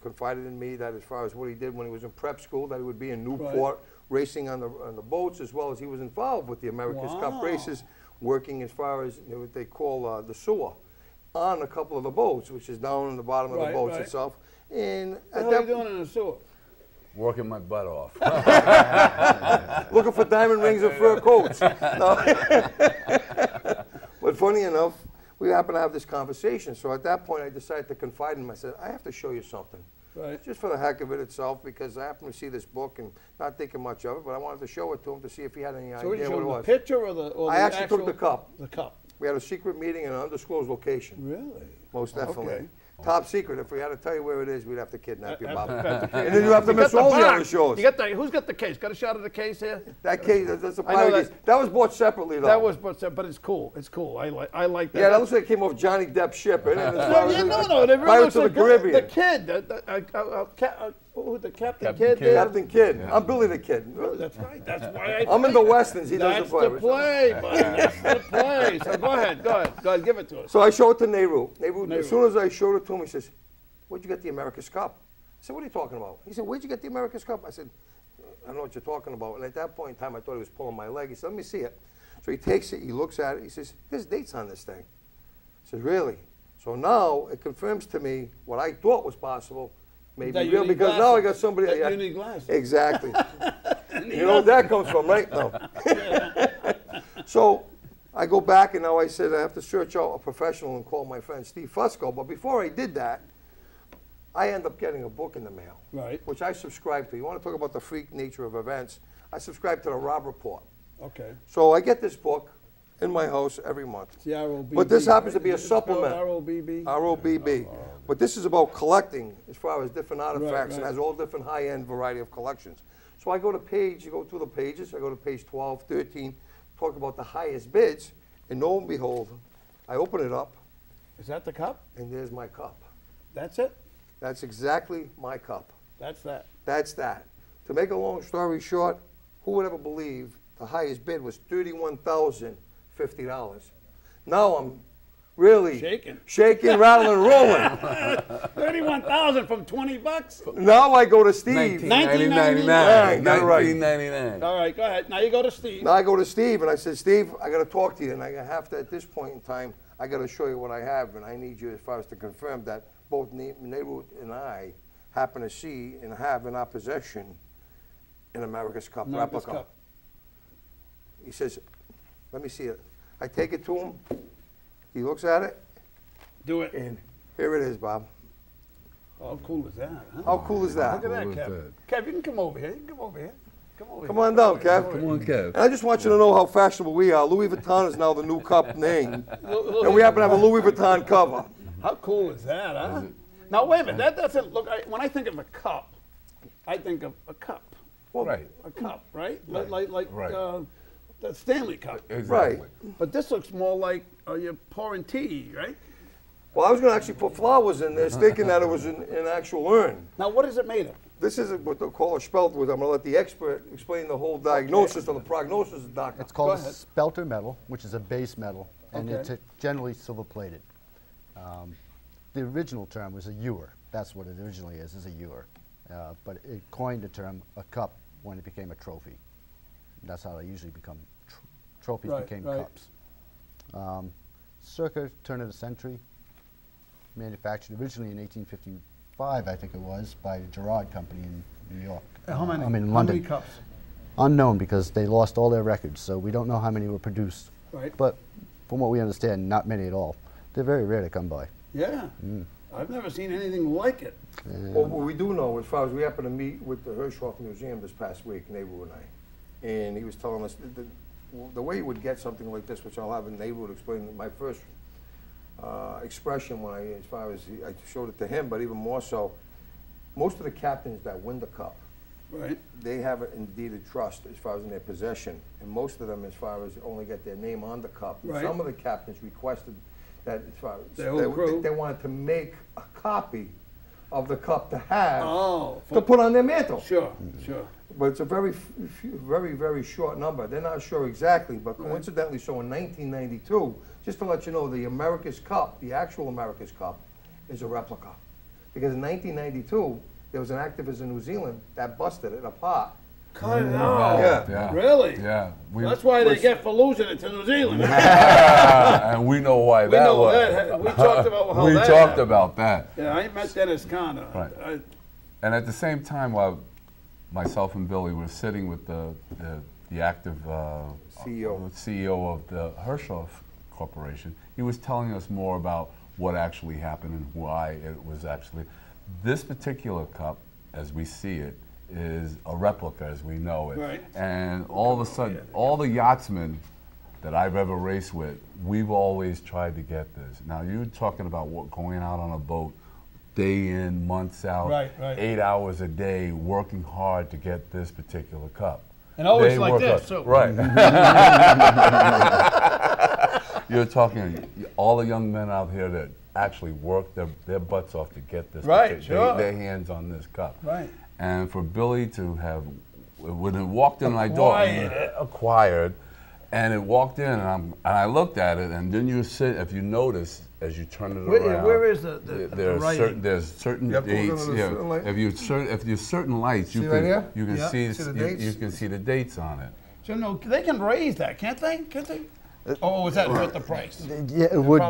confided in me that as far as what he did when he was in prep school, that he would be in Newport racing on the boats, as well as he was involved with the America's Cup races, working as far as what they call the sewer on a couple of the boats, which is down in the bottom of the boats itself. And what are you doing in the sewer? Working my butt off. Looking for diamond rings and fur coats. No. But funny enough, we happened to have this conversation. So at that point, I decided to confide in him. I said, I have to show you something. Right. Just for the heck of it itself, because I happened to see this book and not thinking much of it, but I wanted to show it to him to see if he had any idea what it was. The picture or the I actually took the cup. The cup. We had a secret meeting in an undisclosed location. Really? Most definitely. Okay. Top secret. If we had to tell you where it is, we'd have to kidnap you, Bob. And And then you have to miss all the other shows. Who's got the case? Got a shot of the case here? That case, that's a private case. That was bought separately, though. That was bought separately, but it's cool. It's cool. I like that. Yeah, that looks like it came off Johnny Depp's ship, isn't it? No. They really Pirates of the Caribbean. The kid, the Captain Kidd. Captain Kidd. Yeah. I'm Billy the Kid. That's right. That's why I'm in the Westerns. He does the play. That's the play, buddy. That's the play. So go ahead. Give it to us. So I show it to Nehru. As soon as I showed it to him, he says, "Where'd you get the America's Cup?" I said, "What are you talking about?" He said, "Where'd you get the America's Cup?" I said, "I don't know what you're talking about." And at that point in time, I thought he was pulling my leg. He said, "Let me see it." So he takes it, he looks at it, he says, "There's dates on this thing." I said, "Really?" So now it confirms to me what I thought was possible, maybe real, because now I got somebody. You need glasses. Exactly. You know where that comes from, right? No. So I go back, and now I said I have to search out a professional and call my friend Steve Fusco. But before I did that, I end up getting a book in the mail, which I subscribe to. You want to talk about the freak nature of events? I subscribe to the Rob Report. Okay. So I get this book in my house every month. It's the ROBB. But this happens to be a supplement. ROBB. ROBB. But this is about collecting as far as different artifacts and has all different high-end variety of collections. So I go through the pages. I go to page 12, 13, talk about the highest bids, and lo and behold, I open it up. Is that the cup? And there's my cup. That's it? That's exactly my cup. That's that. That's that. To make a long story short, who would ever believe the highest bid was $31,050? Now I'm really shaking, rattling, rolling. 31,000 from $20. Now I go to Steve. 1999. Got it right. 1999. All right, go ahead. Now you go to Steve. Now I go to Steve, and I said, "Steve, I got to talk to you, and I have to, at this point in time, I got to show you what I have, and I need you as far as to confirm that both Nehru and I happen to see and have in our possession an America's Cup replica." Cup. He says, "Let me see it." I take it to him. He looks at it. Do it. And here it is, Bob. How cool is that? Huh? How cool is that? Look at that, Kev. Kev, you can come over here. You can come over here. Come on down, Kev. Come on, Kev. And I just want you to know how fashionable we are. Louis Vuitton is now the new cup name. And we happen to have a Louis Vuitton cover. How cool is that, huh? Now, wait a minute. That doesn't look, when I think of a cup, I think of a cup. Well, A cup, right? Like Right. The Stanley Cup. Exactly. Right. But this looks more like you're pouring tea, right? Well, I was going to actually put flowers in this, thinking that it was an actual urn. Now, what is it made of? This is what they call a spelter. I'm going to let the expert explain the whole diagnosis or the prognosis of the doctor. It's called a spelter metal, which is a base metal, and it's generally silver plated. the original term was a ewer. That's what it originally is a ewer. But it coined the term a cup when it became a trophy. That's how they usually become, trophies became cups. Circa turn of the century, manufactured originally in 1855, I think it was, by the Gerard Company in New York. How many? In How London. many cups? Unknown, because they lost all their records, so we don't know how many were produced. Right. But from what we understand, not many at all. They're very rare to come by. Yeah. I've never seen anything like it. Well, what we do know, as far as we happened to meet with the Hirschhoff Museum this past week, Nehru and I, and he was telling us the way you would get something like this, which I'll have Nehru would explain, my first expression when I showed it to him, but even more so, most of the captains that win the cup, they have it in deed of trust as far as in their possession, and most of them as far as only get their name on the cup. Some of the captains requested that as far as they wanted to make a copy of the cup to have to put on their mantle. Sure, sure. But it's a very, very short number. They're not sure exactly, but coincidentally, so in 1992, just to let you know, the America's Cup, the actual America's Cup, is a replica. Because in 1992, there was an activist in New Zealand that busted it apart. Cut it out. Yeah. Really? Yeah. That's why they get for losing it to New Zealand. And we know why we that know was. That. We talked about how we that talked happened. about that. Yeah, I met Dennis Conner. Right. And at the same time, while myself and Billy were sitting with the active CEO of the Hirschhoff Corporation, he was telling us more about what actually happened and why it was actually. This particular cup, as we see it, is a replica as we know it. Right. And all of a sudden, all the yachtsmen that I've ever raced with, we've always tried to get this. Now you're talking about going out on a boat day in, months out, 8 hours a day, working hard to get this particular cup. And always like this, too. Right. You're talking all the young men out here that actually work their butts off to get this, their hands on this cup. Right. And for Billy to have, when it walked in my door, acquired, and it walked in, and I looked at it, and then you sit, if you notice, as you turn it around. Where is the there's certain dates. If there's certain lights, you can see the dates on it. So no, they can raise that, can't they? Can't they? Oh, was that hurt the price? Yeah, it would.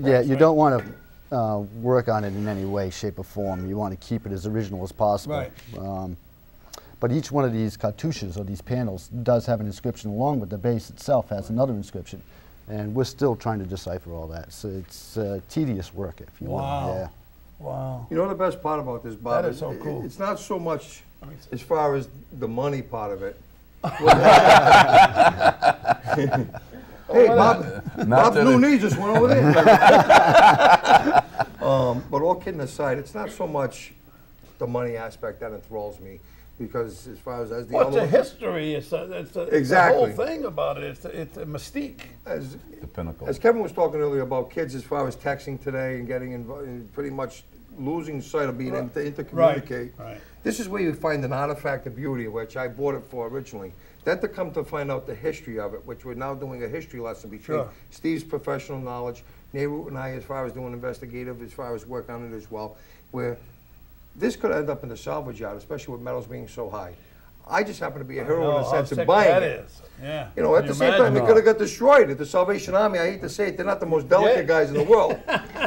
Yeah, you don't want to work on it in any way, shape, or form. You want to keep it as original as possible. Right. But each one of these cartouches or these panels does have an inscription along with the base itself has another inscription. And we're still trying to decipher all that. So it's tedious work, if you will. Yeah. Wow. You know the best part about this, Bob? That is so cool. It's not so much as far as the money part of it. Hey, Bob's new knee just went over there. But all kidding aside, it's not so much the money aspect that enthralls me, because as far as the other history, it's the whole thing about it. It's a mystique. The pinnacle. As Kevin was talking earlier about kids, as far as texting today and getting involved, pretty much losing sight of being able to intercommunicate. Right. This is where you find an artifact of beauty, which I bought it for originally. Then to come to find out the history of it, which we're now doing a history lesson between Steve's professional knowledge, Nehru and I, as far as doing investigative, as far as work on it as well, where this could end up in the salvage yard, especially with metals being so high. I just happen to be a hero in the sense of buying it. Yeah. You know, at the same time, it could have got destroyed. At the Salvation Army, I hate to say it, they're not the most delicate guys in the world.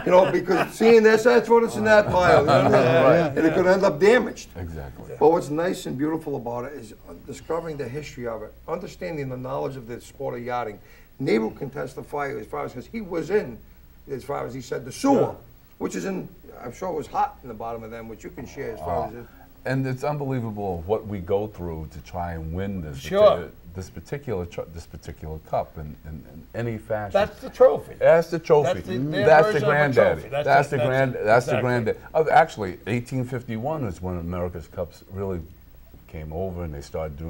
You know, because seeing this, I throw this in that pile. You know, and it could end up damaged. Exactly. But what's nice and beautiful about it is discovering the history of it, understanding the knowledge of the sport of yachting. Nehru can testify as far as, because he was in, as far as he said, the sewer, which is in, I'm sure it was hot in the bottom of them, which you can share as far as it. And it's unbelievable what we go through to try and win this this particular cup in any fashion. That's the trophy. That's the trophy. That's the granddaddy. That's the granddaddy. Actually, 1851 is when America's Cups really came over and they started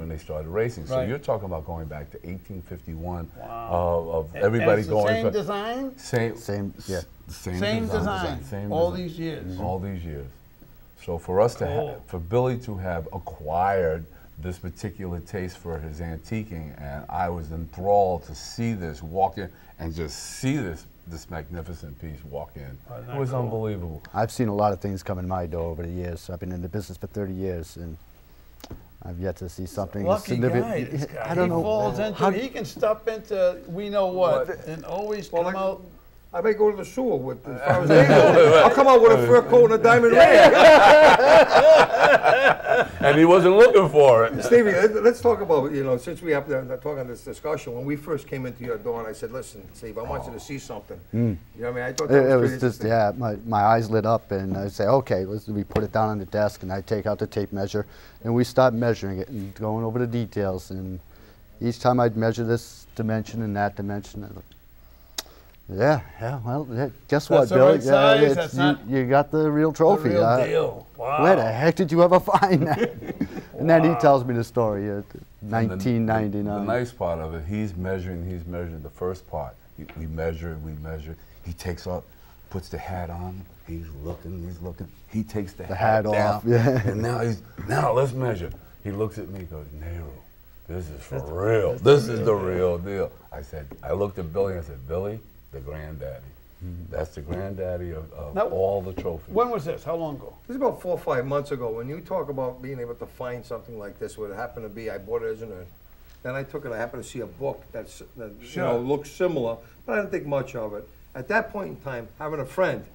racing. So you're talking about going back to 1851 of everybody going. Same design. Same design. All these years. All these years. So for us to for Billy to have acquired this particular taste for his antiquing, and I was enthralled to see this, walk in and just see this magnificent piece walk in. It was unbelievable. I've seen a lot of things come in my door over the years. I've been in the business for 30 years, and I've yet to see something Lucky significant. guy, this guy. I don't know. Falls into, he can step into we know what and always come out. I may go to the sewer with, as far as I'll come out with a fur coat and a diamond ring. And he wasn't looking for it. Stevie, let's talk about, you know, since we have to talk on this discussion, when we first came into your door and I said, listen, Steve, I want you to see something. You know what I mean? I thought that it was just, yeah, my eyes lit up, and I say, okay, we put it down on the desk, and I take out the tape measure, and we start measuring it and going over the details. And each time I'd measure this dimension and that dimension, I'd look, well, guess what, Billy? Right size, you got the real trophy. The real deal. Wow. Where the heck did you ever find that? And then he tells me the story at 1999. The nice part of it, he's measuring the first part. We measure. He takes off, puts the hat on. He's looking. He takes the hat off. Down, yeah. And now let's measure. He looks at me and goes, Nehru, this is for real. This is the real deal. I looked at Billy and I said, Billy, the granddaddy. That's the granddaddy of all the trophies. When was this? How long ago? This is about 4 or 5 months ago. When you talk about being able to find something like this, what it happened to be, I bought it as an then I took it, I happened to see a book that you know, looks similar, but I didn't think much of it. At that point in time, having a friend,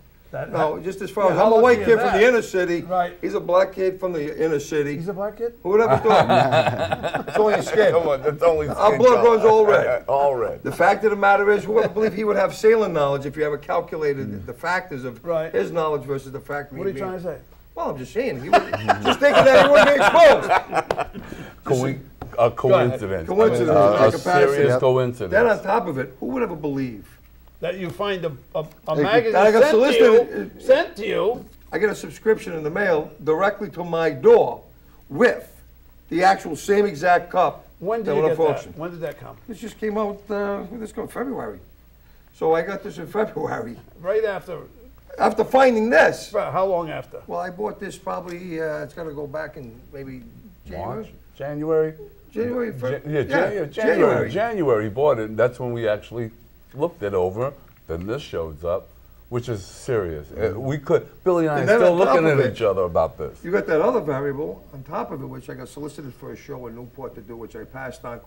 just as far as I'm a white kid from the inner city, he's a black kid from the inner city. He's a black kid? Who would ever thought? It's only a skin. Come on, it's only skin. Our blood runs all red. All red. The fact of the matter is, who would believe he would have sailing knowledge if you ever calculated the factors of his knowledge versus the fact of What are you trying to say? Well, I'm just saying, he would, just thinking that he wouldn't be exposed. A coincidence. A serious coincidence. Then on top of it, who would ever believe that you find a magazine sent to you? I get a subscription in the mail directly to my door with the actual same exact cup. When did you get that? When did that come? This just came out, February. So I got this in February. Right after? After finding this. How long after? Well, I bought this probably, it's got to go back in maybe January. January? January. January he bought it, and that's when we actually looked it over. Then this shows up, which is serious. Billy and I are still looking at each other about this. You got that other variable on top of it, which I got solicited for a show in Newport to do, which I passed on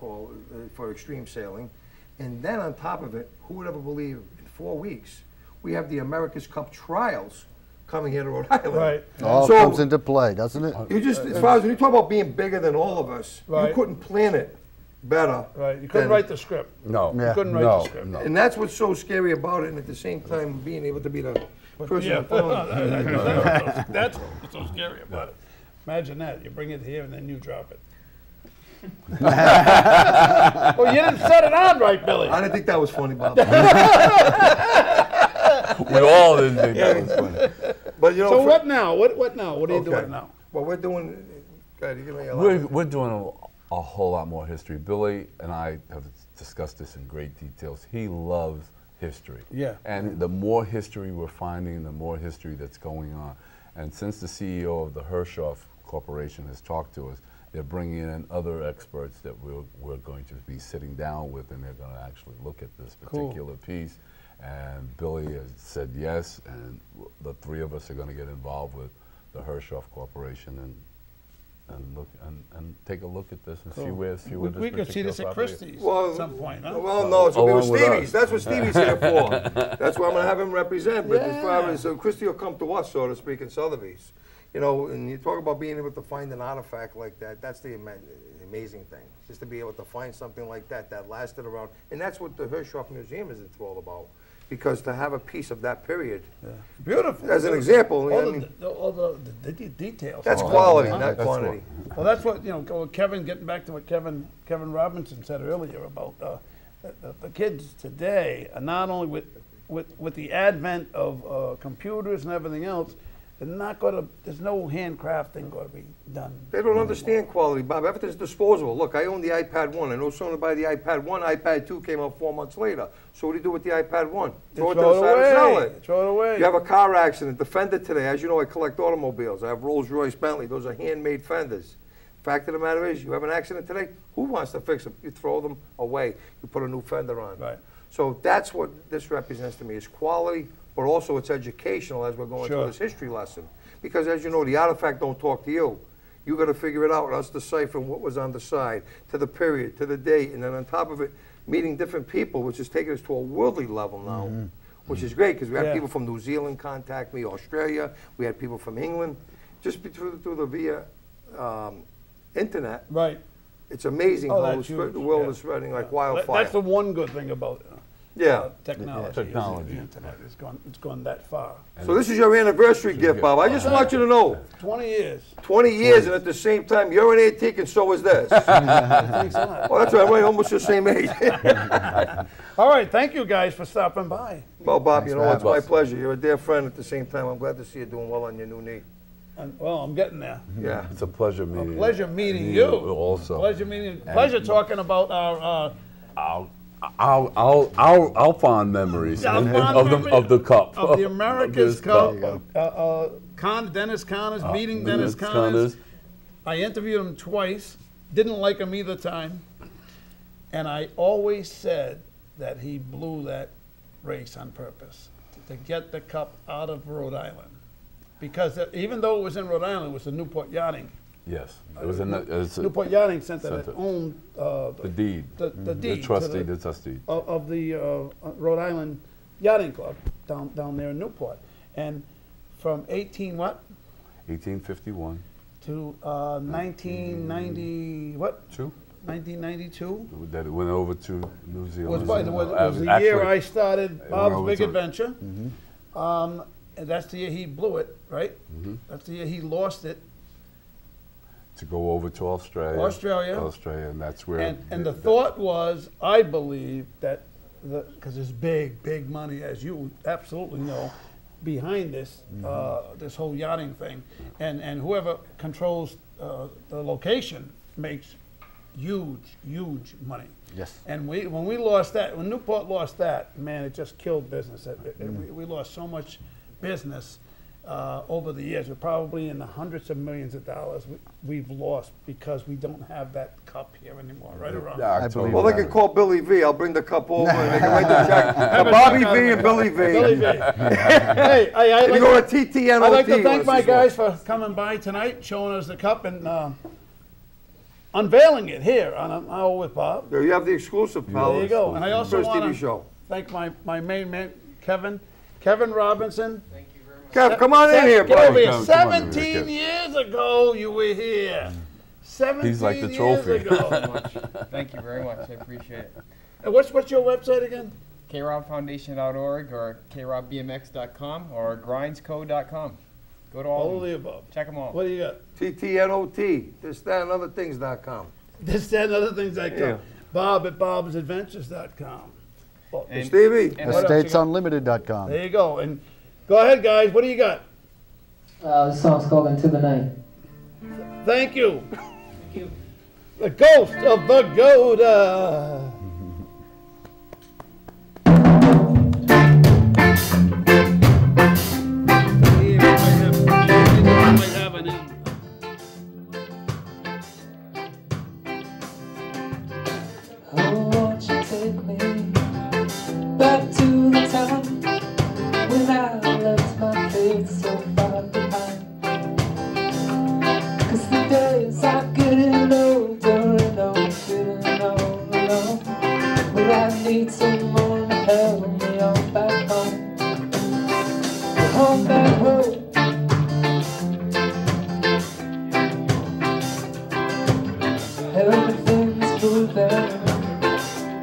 for extreme sailing. And then on top of it, who would ever believe in 4 weeks, we have the America's Cup trials coming here to Rhode Island. Right. All comes into play, doesn't it? You just, as far as when you talk about being bigger than all of us, you couldn't plan it better. Right. You couldn't write the script. No. You couldn't write the script. No. And that's what's so scary about it, and at the same time being able to be the person on the phone. That's what's so scary about it. Imagine that. You bring it here and then you drop it. Well, you didn't set it on right, Billy. I didn't think that was funny, Bob. We all didn't think that was funny. But you know, so what now? What now? What are you doing now? Well, we're doing. God, you give me a we're doing a whole lot more history. Billy and I have discussed this in great details. He loves history. Yeah. And the more history we're finding, the more history that's going on. And since the CEO of the Hershoff Corporation has talked to us, they're bringing in other experts that we're going to be sitting down with, and they're going to actually look at this particular piece. And Billy has said yes, and the three of us are going to get involved with the Hershoff Corporation and look and take a look at this and see where this we could see this at Christie's at some point, huh? Well, no, it's going to be with Stevie's. That's what Stevie's here for. That's what I'm going to have him represent. But as far as Christie will come to us, so to speak, in Sotheby's. You know, and you talk about being able to find an artifact like that, that's the amazing thing. Just to be able to find something like that lasted around. And that's what the Hershoff Museum is all about. Because to have a piece of that period, beautiful. As an example, all the details. That's quality, not quantity. Well, that's what, you know, Kevin, getting back to what Kevin Robinson said earlier about the kids today are not only with the advent of computers and everything else, they're not going to, there's no handcrafting going to be done. They don't understand quality, Bob. Everything's disposable. Look, I own the iPad 1. I know someone to buy the iPad 1. iPad 2 came out 4 months later. So what do you do with the iPad 1? Throw it to the side and sell it. Throw it away. You have a car accident, the fender today. As you know, I collect automobiles. I have Rolls-Royce, Bentley. Those are handmade fenders. Fact of the matter is, you have an accident today, who wants to fix them? You throw them away. You put a new fender on. Right. So that's what this represents to me, is quality, but also it's educational as we're going through this history lesson. Because as you know, the artifact don't talk to you. You got to figure it out, us deciphering what was on the side, to the period, to the date, and then on top of it, meeting different people, which is taking us to a worldly level now, which is great, because we had people from New Zealand contact me, Australia, we had people from England, just through the via internet. Right. It's amazing how the world is spreading like wildfire. That's the one good thing about technology. Technology. The internet. It's gone that far. So this is your anniversary gift, Bob. I just want you to know. 20 years. 20 years, and at the same time, you're an antique, and so is this. Thanks a lot. Well, that's right. We're almost the same age. All right. Thank you guys for stopping by. Well, Bob, you know, it's my pleasure. You're a dear friend at the same time. I'm glad to see you doing well on your new knee. Well, I'm getting there. Yeah. It's a pleasure meeting you. A pleasure meeting you. Also. Pleasure meeting. Pleasure talking about our fond memories of the cup. Of the America's Cup. Dennis Connors, meeting Dennis Connors. I interviewed him twice. Didn't like him either time. And I always said that he blew that race on purpose to get the cup out of Rhode Island. Because even though it was in Rhode Island, it was the Newport Yachting. Yes, it was a Newport Yachting Center that owned the deed, the trustee of the Rhode Island Yachting Club down there in Newport, and from 1851 to 1990 1992. That it went over to New Zealand. Was the year I started Bob's Big Adventure. And that's the year he blew it, right? That's the year he lost it. To go over to Australia. Australia, and that's where. And the thought was, I believe that, because there's big money, as you absolutely know, behind this this whole yachting thing, and whoever controls the location makes huge money. Yes. And when we lost that, when Newport lost that, man, it just killed business. We lost so much business over the years. We're probably in the hundreds of millions of dollars we've lost because we don't have that cup here anymore, right or wrong? Yeah, well, they can call Billy V. I'll bring the cup over and they can write the check to Bobby V and Billy V. Billy V. Hey, you go to TTNOT. I'd like to thank my guys for coming by tonight, showing us the cup and unveiling it here on an Hour with Bob. There you have the exclusive, pal. There you go. And I also want to thank my main man, Kevin Robinson. Thank you very much. Kev, come on in here, Get buddy. over here. 17 years ago you were here. 17 He's like the trophy. years ago. Thank you very much. I appreciate it. And what's your website again? krobfoundation.org or krobbmx.com or grindsco.com. Go to all of the above. Check them all. What do you got? TTNOT, this, that, and other things.com. This, that, and other things.com. Yeah. Bob at bobsadventures.com. And Stevie. EstatesUnlimited.com. There you go. And go ahead, guys. What do you got? This song's called Into the Night. Thank you. Thank you. The Ghost of Vigoda. Back to the time when I left my faith so far behind. 'Cause the days are getting older and I'm feeling all alone. Well, I need someone to help me on back home. Home back home. Everything's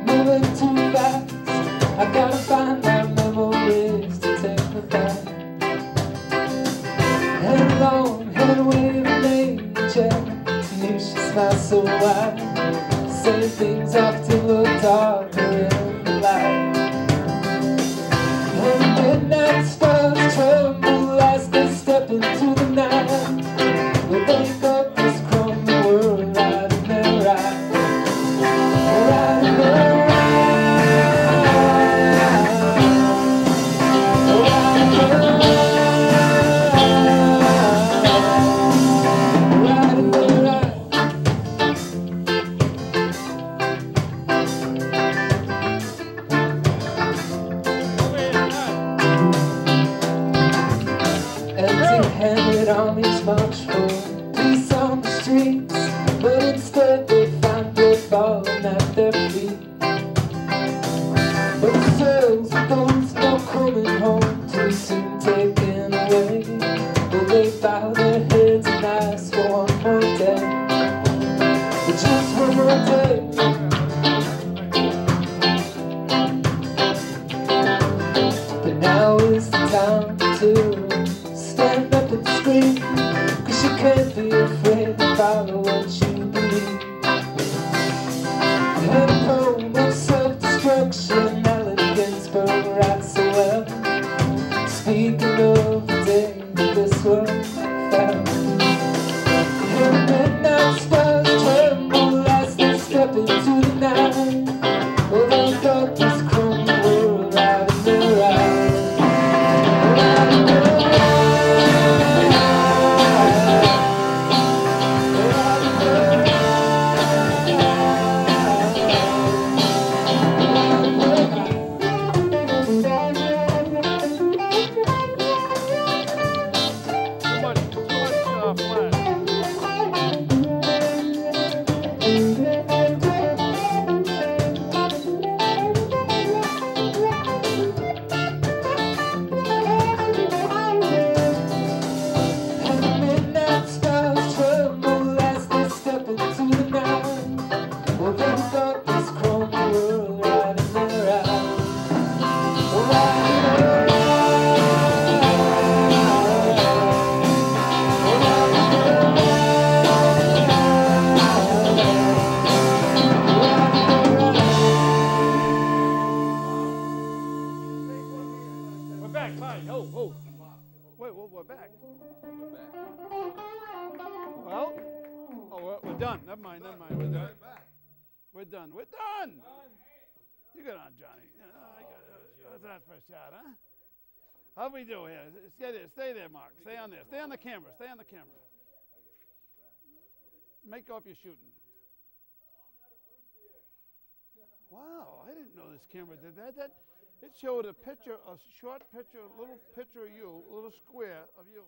moving too fast. I gotta find my memories to take me back. And long hair waving nature, Tanisha smiles so wide, saying things often look darker in the light. And midnight stars tremble as they step into the night. They wake up this crumbling world right in their eyes. Right in their eyes. done. We're done. You got on, Johnny. What's that for a shot, huh? How we do here? Stay there, Mark. Stay on there. Stay on the camera. Stay on the camera. Make off your shooting. Wow, I didn't know this camera did that. It showed a picture, a short picture, a little picture of you, a little square of you.